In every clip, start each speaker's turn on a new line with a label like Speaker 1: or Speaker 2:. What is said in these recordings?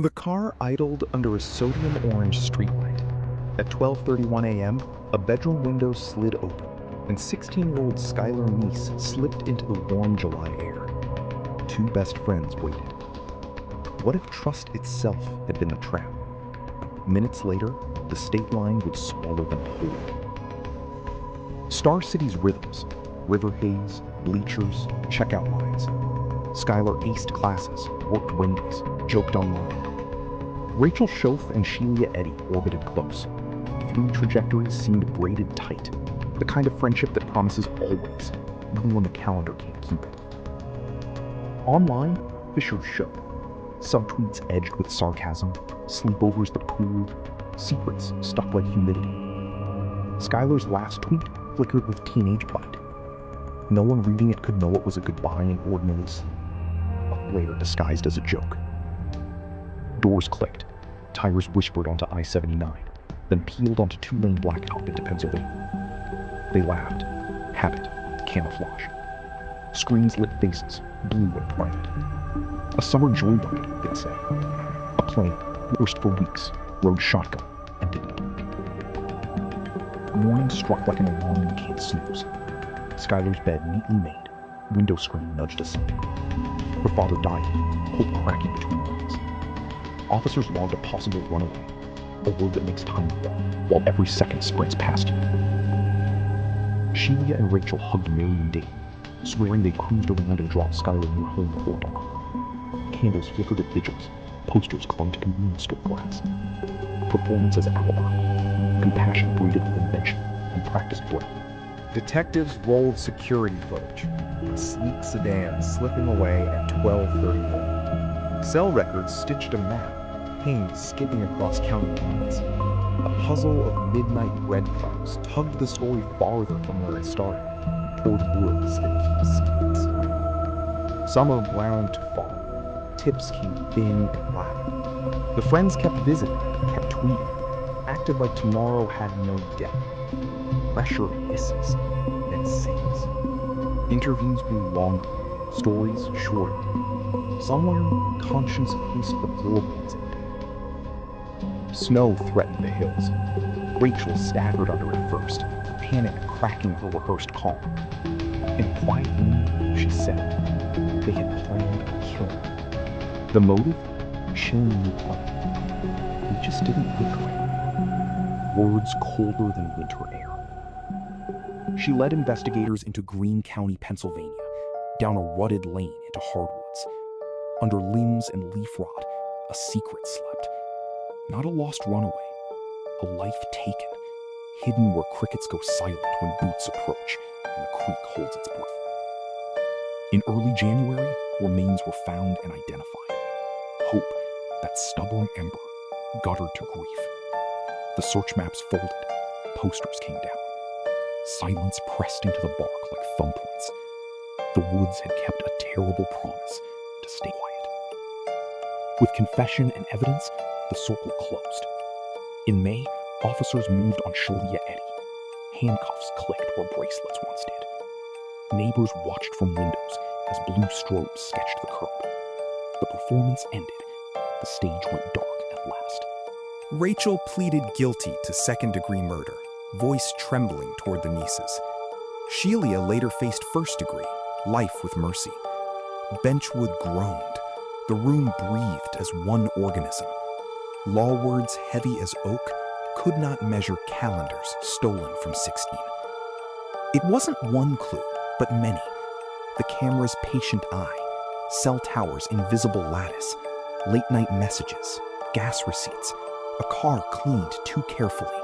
Speaker 1: The car idled under a sodium-orange streetlight. At 12:31 a.m., a bedroom window slid open, and 16-year-old Skylar Neese slipped into the warm July air. Two best friends waited. What if trust itself had been a trap? Minutes later, the state line would swallow them whole. Star City's rhythms, river haze, bleachers, checkout lines. Skylar aced classes, worked windows, joked online. Rachel Shoaf and Shelia Eddy orbited close. Three trajectories seemed braided tight, the kind of friendship that promises always, even when the calendar can't keep it. Online, fissures showed. Subtweets edged with sarcasm, sleepovers the pool, secrets stuck like humidity. Skylar's last tweet flickered with teenage bite. No one reading it could know it was a goodbye in ordinary sleep, but later disguised as a joke. Doors clicked, tires whispered onto I-79, then peeled onto two-lane blacktop into Pennsylvania. They laughed. Habit. Camouflage. Screens lit faces, blue and private. A summer joyride, they'd say. A plane, rehearsed for weeks, rode shotgun, and didn't blink. Morning struck like an alarm you can't snooze. Skylar's bed neatly made, window screen nudged aside. Her father died, hope cracking between legs. Officers logged a possible runaway, a word that makes time fall, while every second sprints past you. Shelia and Rachel hugged Mary and Dave, swearing they cruised around and dropped Skylar near home before dawn. Candles flickered at vigils, posters clung to convenience store glass. Performance as alibi, compassion breeded with invention, and practiced breath.
Speaker 2: Detectives rolled security footage, a sleek sedan slipping away at 12:31. Cell records stitched a map, Hames skipping across county lines. A puzzle of midnight breadcrumbs tugged the story farther from where it started, toward woods and deep secrets. Summer ground to fall. Tips came thin and loud. The friends kept visiting, kept tweeting, acted like tomorrow had no depth. Pressure hisses, then sings. Interviews grew longer, stories shorter. Somewhere, conscience faced the whirlwinds end. Snow threatened the hills. Rachel staggered under it first, panic cracking her rehearsed calm. In a quiet room, she said, they had planned a killing. The motive? Chillingly plain. It just didn't look right. Words colder than winter air. She led investigators into Greene County, Pennsylvania, down a rutted lane into hardwoods. Under limbs and leaf rot, a secret slept. Not a lost runaway, a life taken, hidden where crickets go silent when boots approach and the creek holds its breath. In early January, remains were found and identified. Hope, that stubborn ember, guttered to grief. The search maps folded, posters came down. Silence pressed into the bark like thumbprints. The woods had kept a terrible promise to stay quiet. With confession and evidence, the circle closed. In May, officers moved on Shelia Eddy. Handcuffs clicked where bracelets once did. Neighbors watched from windows as blue strobes sketched the curb. The performance ended. The stage went dark at last.
Speaker 3: Rachel pleaded guilty to second-degree murder, voice trembling toward the Neeses. Shelia later faced first-degree, life with mercy. Benchwood groaned. The room breathed as one organism. Law words heavy as oak could not measure calendars stolen from 16. It wasn't one clue, but many. The camera's patient eye, cell towers' invisible lattice, late-night messages, gas receipts, a car cleaned too carefully.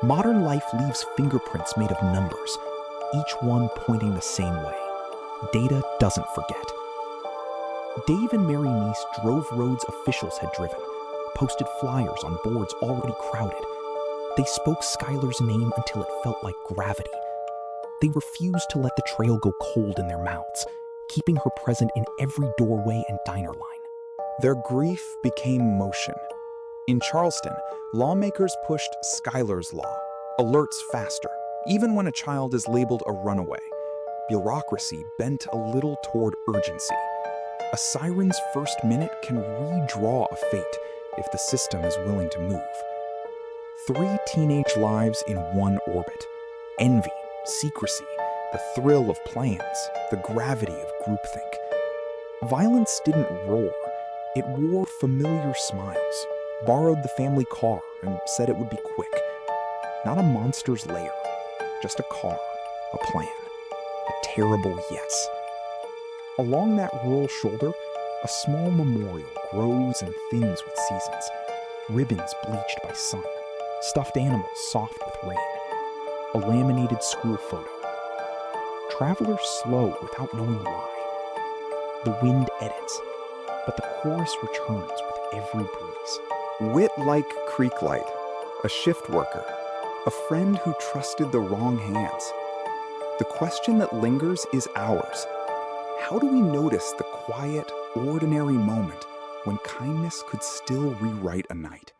Speaker 3: Modern life leaves fingerprints made of numbers, each one pointing the same way. Data doesn't forget. Dave and Mary Neese drove roads officials had driven, posted flyers on boards already crowded. They spoke Skylar's name until it felt like gravity. They refused to let the trail go cold in their mouths, keeping her present in every doorway and diner line.
Speaker 4: Their grief became motion. In Charleston, lawmakers pushed Skylar's Law, alerts faster, even when a child is labeled a runaway. Bureaucracy bent a little toward urgency. A siren's first minute can redraw a fate if the system is willing to move. 3 teenage lives in one orbit. Envy, secrecy, the thrill of plans, the gravity of groupthink. Violence didn't roar. It wore familiar smiles, borrowed the family car, and said it would be quick. Not a monster's lair, just a car, a plan, a terrible yes. Along that rural shoulder, a small memorial grows and thins with seasons. Ribbons bleached by sun, stuffed animals soft with rain, a laminated school photo. Travelers slow without knowing why. The wind edits, but the chorus returns with every breeze.
Speaker 3: Wit like creek light, a shift worker, a friend who trusted the wrong hands. The question that lingers is ours. How do we notice the quiet, ordinary moment when kindness could still rewrite a night?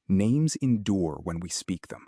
Speaker 3: Names endure when we speak them,